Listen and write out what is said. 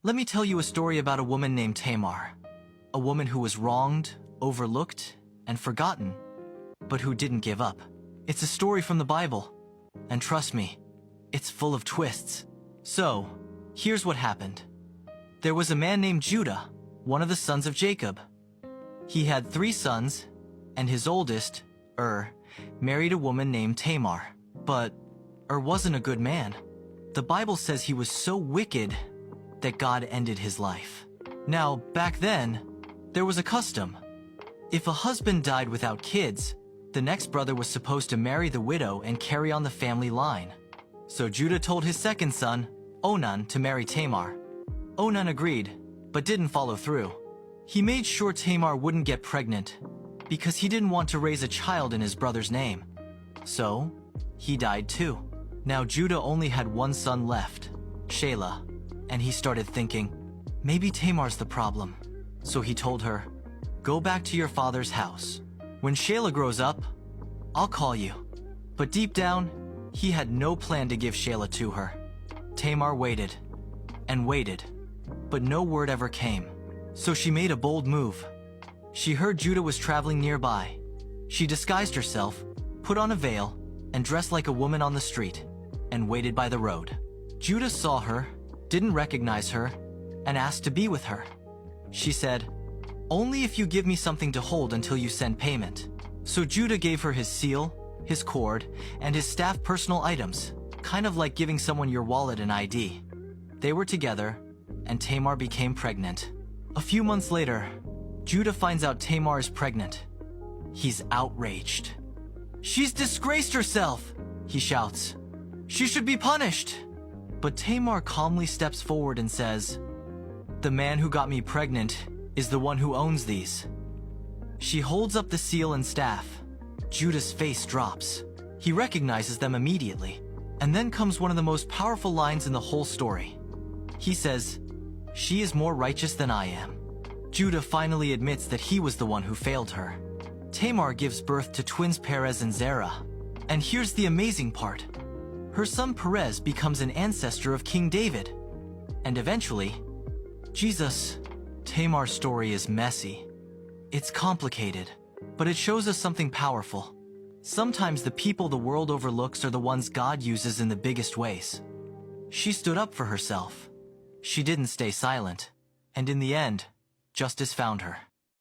Let me tell you a story about a woman named Tamar. A woman who was wronged, overlooked, and forgotten, but who didn't give up. It's a story from the Bible, and trust me, it's full of twists. So, here's what happened. There was a man named Judah, one of the sons of Jacob. He had 3 sons, and his oldest, married a woman named Tamar. But wasn't a good man. The Bible says he was so wicked that God ended his life. Now, back then, there was a custom. If a husband died without kids, the next brother was supposed to marry the widow and carry on the family line. So Judah told his second son, Onan, to marry Tamar. Onan agreed, but didn't follow through. He made sure Tamar wouldn't get pregnant, because he didn't want to raise a child in his brother's name. So, he died too. Now Judah only had one son left, Shelah, and he started thinking, maybe Tamar's the problem. So he told her, go back to your father's house. When Shelah grows up, I'll call you. But deep down, he had no plan to give Shelah to her. Tamar waited and waited, but no word ever came. So she made a bold move. She heard Judah was traveling nearby. She disguised herself, put on a veil, and dressed like a woman on the street, and waited by the road. Judah saw her, didn't recognize her, and asked to be with her. She said, only if you give me something to hold until you send payment. So Judah gave her his seal, his cord, and his staff personal items, kind of like giving someone your wallet and ID. They were together, and Tamar became pregnant. A few months later, Judah finds out Tamar is pregnant. He's outraged. She's disgraced herself, he shouts. She should be punished. But Tamar calmly steps forward and says, the man who got me pregnant is the one who owns these. She holds up the seal and staff. Judah's face drops. He recognizes them immediately. And then comes one of the most powerful lines in the whole story. He says, she is more righteous than I am. Judah finally admits that he was the one who failed her. Tamar gives birth to twins Perez and Zerah. And here's the amazing part. Her son Perez becomes an ancestor of King David. And eventually, Jesus. Tamar's story is messy. It's complicated, but it shows us something powerful. Sometimes the people the world overlooks are the ones God uses in the biggest ways. She stood up for herself. She didn't stay silent. And in the end, justice found her.